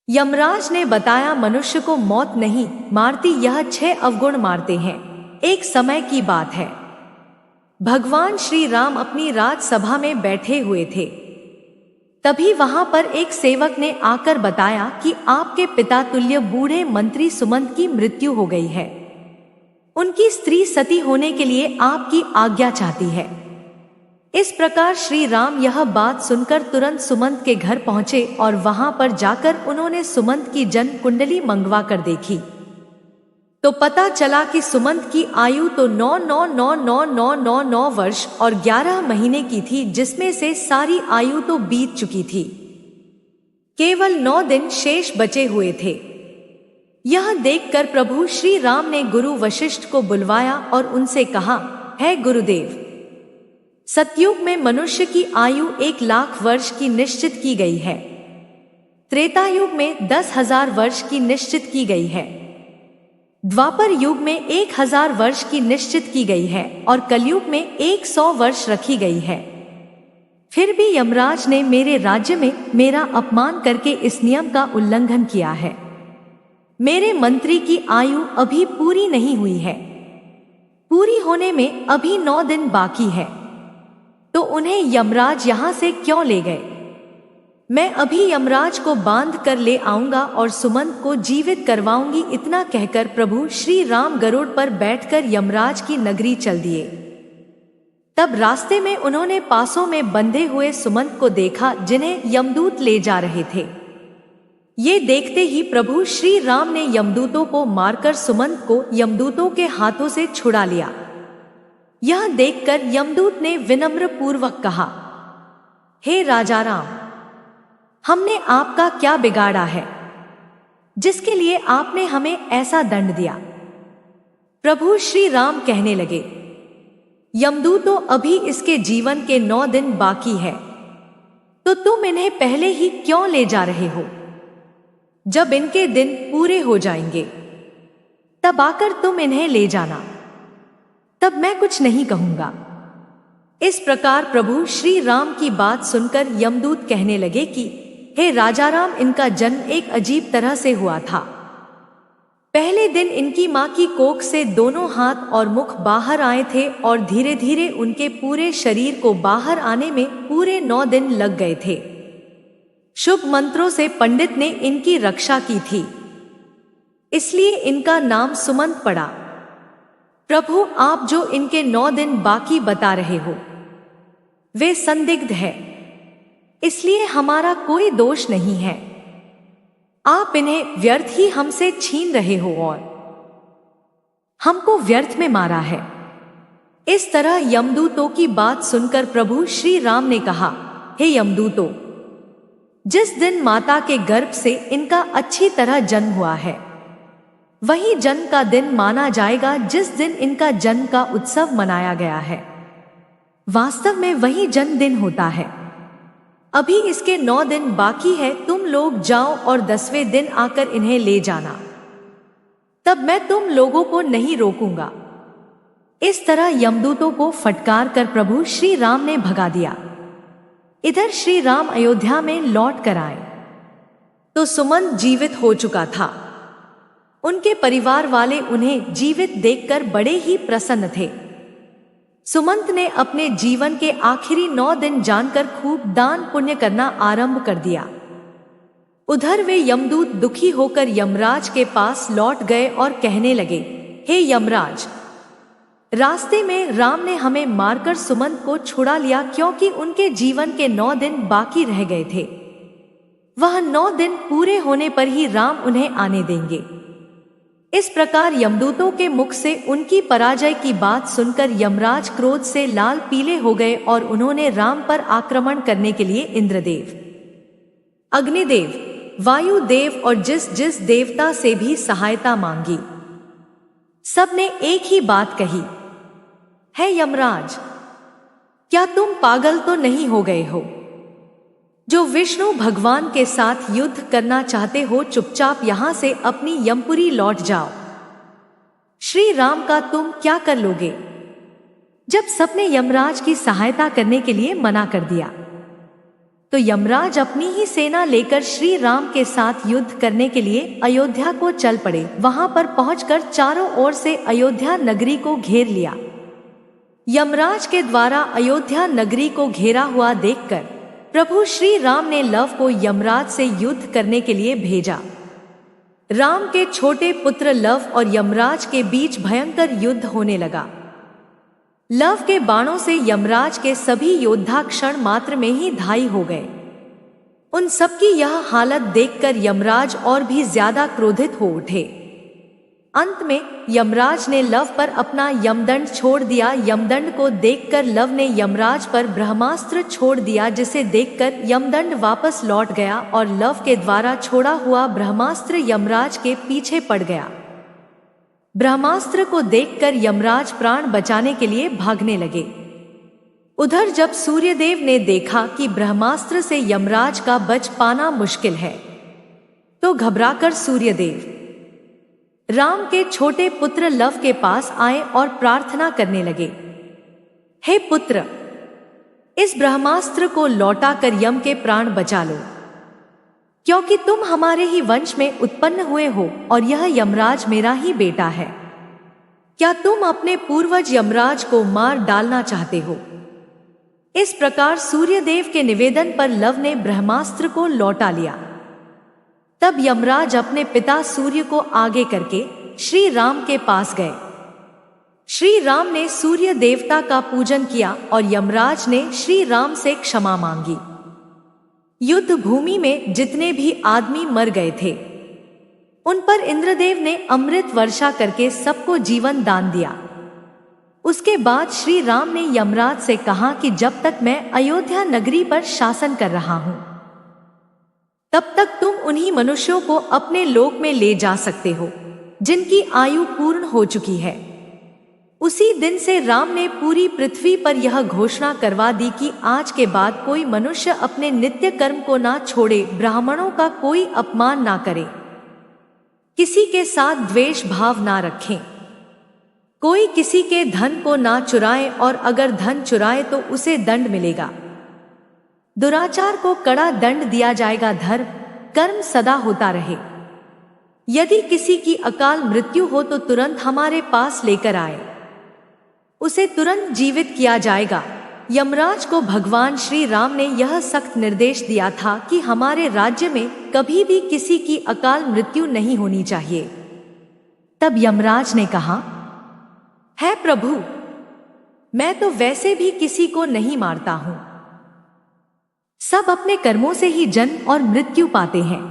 यमराज ने बताया, मनुष्य को मौत नहीं मारती, यह 6 अवगुण मारते हैं। एक समय की बात है, भगवान श्री राम अपनी राजसभा में बैठे हुए थे। तभी वहां पर एक सेवक ने आकर बताया कि आपके पिता तुल्य बूढ़े मंत्री सुमंत की मृत्यु हो गई है। उनकी स्त्री सती होने के लिए आपकी आज्ञा चाहती है। इस प्रकार श्री राम यह बात सुनकर तुरंत सुमंत के घर पहुंचे और वहां पर जाकर उन्होंने सुमंत की जन्म कुंडली मंगवा कर देखी तो पता चला कि सुमंत की आयु तो 9,9,9,9,9,9 वर्ष और 11 महीने की थी, जिसमें से सारी आयु तो बीत चुकी थी। केवल 9 दिन शेष बचे हुए थे। यह देखकर प्रभु श्री राम ने गुरु वशिष्ठ को बुलवाया और उनसे कहा, हे गुरुदेव, सतयुग में मनुष्य की आयु 1,00,000 वर्ष की निश्चित की गई है। त्रेता युग में 10,000 वर्ष की निश्चित की गई है। द्वापर युग में 1,000 वर्ष की निश्चित की गई है और कलयुग में 100 वर्ष रखी गई है। फिर भी यमराज ने मेरे राज्य में मेरा अपमान करके इस नियम का उल्लंघन किया है। मेरे मंत्री की आयु अभी पूरी नहीं हुई है। पूरी होने में अभी 9 दिन बाकी है, तो उन्हें यमराज यहां से क्यों ले गए? मैं अभी यमराज को बांध कर ले आऊंगा और सुमंत को जीवित करवाऊंगी। इतना कहकर प्रभु श्री राम गरुड़ पर बैठकर यमराज की नगरी चल दिए। तब रास्ते में उन्होंने पासों में बंधे हुए सुमंत को देखा, जिन्हें यमदूत ले जा रहे थे। ये देखते ही प्रभु श्री राम ने यमदूतों को मारकर सुमंत को यमदूतों के हाथों से छुड़ा लिया। यह देखकर यमदूत ने विनम्र पूर्वक कहा, हे राजा राम, हमने आपका क्या बिगाड़ा है, जिसके लिए आपने हमें ऐसा दंड दिया? प्रभु श्री राम कहने लगे, यमदूतों, अभी इसके जीवन के 9 दिन बाकी है, तो तुम इन्हें पहले ही क्यों ले जा रहे हो? जब इनके दिन पूरे हो जाएंगे तब आकर तुम इन्हें ले जाना, तब मैं कुछ नहीं कहूंगा। इस प्रकार प्रभु श्री राम की बात सुनकर यमदूत कहने लगे कि हे राजा राम, इनका जन्म एक अजीब तरह से हुआ था। पहले दिन इनकी मां की कोख से दोनों हाथ और मुख बाहर आए थे और धीरे धीरे उनके पूरे शरीर को बाहर आने में पूरे 9 दिन लग गए थे। शुभ मंत्रों से पंडित ने इनकी रक्षा की थी, इसलिए इनका नाम सुमंत पड़ा। प्रभु, आप जो इनके 9 दिन बाकी बता रहे हो, वे संदिग्ध है, इसलिए हमारा कोई दोष नहीं है। आप इन्हें व्यर्थ ही हमसे छीन रहे हो और हमको व्यर्थ में मारा है। इस तरह यमदूतों की बात सुनकर प्रभु श्री राम ने कहा, हे यमदूतों, जिस दिन माता के गर्भ से इनका अच्छी तरह जन्म हुआ है, वही जन्म का दिन माना जाएगा जिस दिन इनका जन्म का उत्सव मनाया गया है। वास्तव में वही जन्मदिन होता है। अभी इसके 9 दिन बाकी है। तुम लोग जाओ और 10वें दिन आकर इन्हें ले जाना, तब मैं तुम लोगों को नहीं रोकूंगा। इस तरह यमदूतों को फटकार कर प्रभु श्री राम ने भगा दिया। इधर श्री राम अयोध्या में लौट कर आए तो सुमंत जीवित हो चुका था। उनके परिवार वाले उन्हें जीवित देखकर बड़े ही प्रसन्न थे। सुमंत ने अपने जीवन के आखिरी 9 दिन जानकर खूब दान पुण्य करना आरंभ कर दिया। उधर वे यमदूत दुखी होकर यमराज के पास लौट गए और कहने लगे, हे यमराज, रास्ते में राम ने हमें मारकर सुमंत को छुड़ा लिया, क्योंकि उनके जीवन के 9 दिन बाकी रह गए थे। वह 9 दिन पूरे होने पर ही राम उन्हें आने देंगे। इस प्रकार यमदूतों के मुख से उनकी पराजय की बात सुनकर यमराज क्रोध से लाल पीले हो गए और उन्होंने राम पर आक्रमण करने के लिए इंद्रदेव, अग्निदेव, वायुदेव और जिस जिस देवता से भी सहायता मांगी। सबने एक ही बात कही, है यमराज, क्या तुम पागल तो नहीं हो गए हो? जो विष्णु भगवान के साथ युद्ध करना चाहते हो, चुपचाप यहां से अपनी यमपुरी लौट जाओ। श्री राम का तुम क्या कर लोगे? जब सबने यमराज की सहायता करने के लिए मना कर दिया तो यमराज अपनी ही सेना लेकर श्री राम के साथ युद्ध करने के लिए अयोध्या को चल पड़े। वहां पर पहुंचकर चारों ओर से अयोध्या नगरी को घेर लिया। यमराज के द्वारा अयोध्या नगरी को घेरा हुआ देखकर प्रभु श्री राम ने लव को यमराज से युद्ध करने के लिए भेजा। राम के छोटे पुत्र लव और यमराज के बीच भयंकर युद्ध होने लगा। लव के बाणों से यमराज के सभी योद्धा क्षण मात्र में ही घायल हो गए। उन सबकी यह हालत देखकर यमराज और भी ज्यादा क्रोधित हो उठे। अंत में यमराज ने लव पर अपना यमदंड छोड़ दिया। यमदंड को देखकर लव ने यमराज पर ब्रह्मास्त्र छोड़ दिया, जिसे देखकर यमदंड वापस लौट गया और लव के द्वारा छोड़ा हुआ ब्रह्मास्त्र यमराज के पीछे पड़ गया। ब्रह्मास्त्र को देखकर यमराज प्राण बचाने के लिए भागने लगे। उधर जब सूर्यदेव ने देखा कि ब्रह्मास्त्र से यमराज का बच पाना मुश्किल है, तो घबराकर सूर्यदेव राम के छोटे पुत्र लव के पास आए और प्रार्थना करने लगे, हे पुत्र, इस ब्रह्मास्त्र को लौटाकर यम के प्राण बचा लो, क्योंकि तुम हमारे ही वंश में उत्पन्न हुए हो और यह यमराज मेरा ही बेटा है। क्या तुम अपने पूर्वज यमराज को मार डालना चाहते हो? इस प्रकार सूर्यदेव के निवेदन पर लव ने ब्रह्मास्त्र को लौटा लिया। तब यमराज अपने पिता सूर्य को आगे करके श्री राम के पास गए। श्री राम ने सूर्य देवता का पूजन किया और यमराज ने श्री राम से क्षमा मांगी। युद्ध भूमि में जितने भी आदमी मर गए थे, उन पर इंद्रदेव ने अमृत वर्षा करके सबको जीवन दान दिया। उसके बाद श्री राम ने यमराज से कहा कि जब तक मैं अयोध्या नगरी पर शासन कर रहा हूं, तब तक तुम उन्हीं मनुष्यों को अपने लोक में ले जा सकते हो जिनकी आयु पूर्ण हो चुकी है। उसी दिन से राम ने पूरी पृथ्वी पर यह घोषणा करवा दी कि आज के बाद कोई मनुष्य अपने नित्य कर्म को ना छोड़े, ब्राह्मणों का कोई अपमान ना करे, किसी के साथ द्वेष भाव ना रखें, कोई किसी के धन को ना चुराए और अगर धन चुराए तो उसे दंड मिलेगा। दुराचार को कड़ा दंड दिया जाएगा। धर्म कर्म सदा होता रहे। यदि किसी की अकाल मृत्यु हो तो तुरंत हमारे पास लेकर आए, उसे तुरंत जीवित किया जाएगा। यमराज को भगवान श्री राम ने यह सख्त निर्देश दिया था कि हमारे राज्य में कभी भी किसी की अकाल मृत्यु नहीं होनी चाहिए। तब यमराज ने कहा, है प्रभु, मैं तो वैसे भी किसी को नहीं मारता हूं। सब अपने कर्मों से ही जन्म और मृत्यु पाते हैं।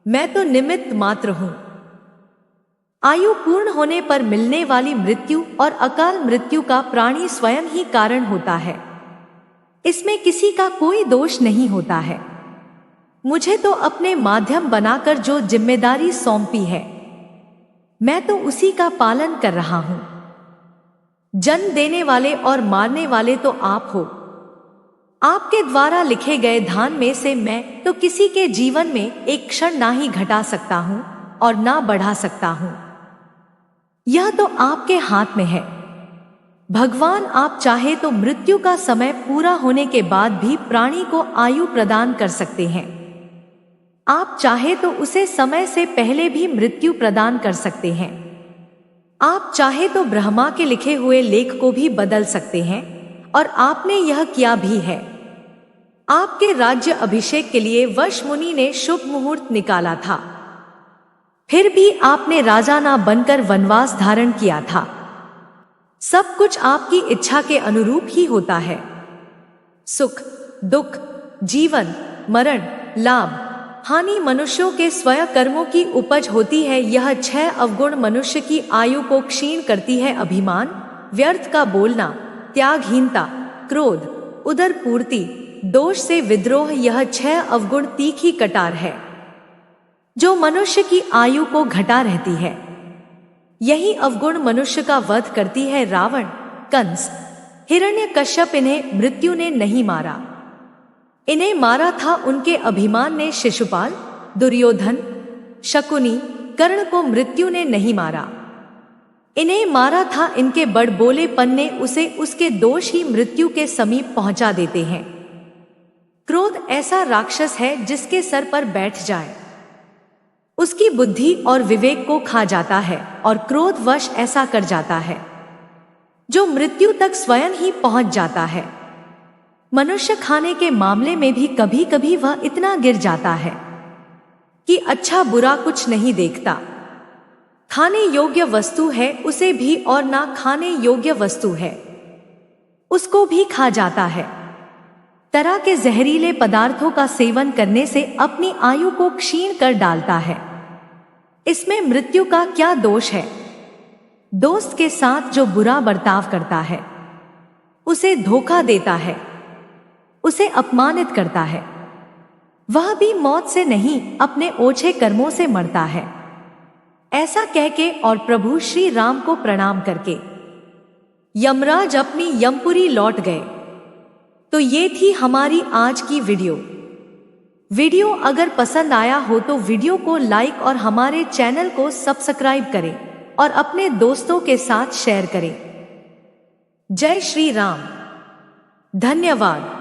मैं तो निमित्त मात्र हूं। आयु पूर्ण होने पर मिलने वाली मृत्यु और अकाल मृत्यु का प्राणी स्वयं ही कारण होता है। इसमें किसी का कोई दोष नहीं होता है। मुझे तो अपने माध्यम बनाकर जो जिम्मेदारी सौंपी है, मैं तो उसी का पालन कर रहा हूं। जन्म देने वाले और मारने वाले तो आप हो। आपके द्वारा लिखे गए दान में से मैं तो किसी के जीवन में एक क्षण ना ही घटा सकता हूं और ना बढ़ा सकता हूं। यह तो आपके हाथ में है। भगवान आप चाहे तो मृत्यु का समय पूरा होने के बाद भी प्राणी को आयु प्रदान कर सकते हैं। आप चाहे तो उसे समय से पहले भी मृत्यु प्रदान कर सकते हैं। आप चाहे तो ब्रह्मा के लिखे हुए लेख को भी बदल सकते हैं और आपने यह किया भी है। आपके राज्य अभिषेक के लिए वश मुनि ने शुभ मुहूर्त निकाला था, फिर भी आपने राजा ना बनकर वनवास धारण किया था। सब कुछ आपकी इच्छा के अनुरूप ही होता है। सुख दुख, जीवन मरण, लाभ हानि मनुष्यों के स्वयं कर्मों की उपज होती है। यह 6 अवगुण मनुष्य की आयु को क्षीण करती है। अभिमान, व्यर्थ का बोलना, त्यागहीनता, क्रोध, उदर पूर्ति, दोष से विद्रोह, यह 6 अवगुण तीखी कटार है जो मनुष्य की आयु को घटा रहती है। यही अवगुण मनुष्य का वध करती है। रावण, कंस, हिरण्यकश्यप, इन्हें मृत्यु ने नहीं मारा। इन्हें मारा था उनके अभिमान ने। शिशुपाल, दुर्योधन, शकुनी, कर्ण को मृत्यु ने नहीं मारा। इन्हें मारा था इनके बड़बोलेपन ने। उसे उसके दोष ही मृत्यु के समीप पहुंचा देते हैं। क्रोध ऐसा राक्षस है जिसके सर पर बैठ जाए उसकी बुद्धि और विवेक को खा जाता है और क्रोधवश ऐसा कर जाता है जो मृत्यु तक स्वयं ही पहुंच जाता है। मनुष्य खाने के मामले में भी कभी कभी वह इतना गिर जाता है कि अच्छा बुरा कुछ नहीं देखता। खाने योग्य वस्तु है उसे भी और ना खाने योग्य वस्तु है उसको भी खा जाता है। तरह के जहरीले पदार्थों का सेवन करने से अपनी आयु को क्षीण कर डालता है। इसमें मृत्यु का क्या दोष है? दोस्त के साथ जो बुरा बर्ताव करता है, उसे धोखा देता है, उसे अपमानित करता है, वह भी मौत से नहीं अपने ओछे कर्मों से मरता है। ऐसा कह के और प्रभु श्री राम को प्रणाम करके यमराज अपनी यमपुरी लौट गए। तो ये थी हमारी आज की वीडियो अगर पसंद आया हो तो वीडियो को लाइक और हमारे चैनल को सब्सक्राइब करें और अपने दोस्तों के साथ शेयर करें। जय श्री राम। धन्यवाद।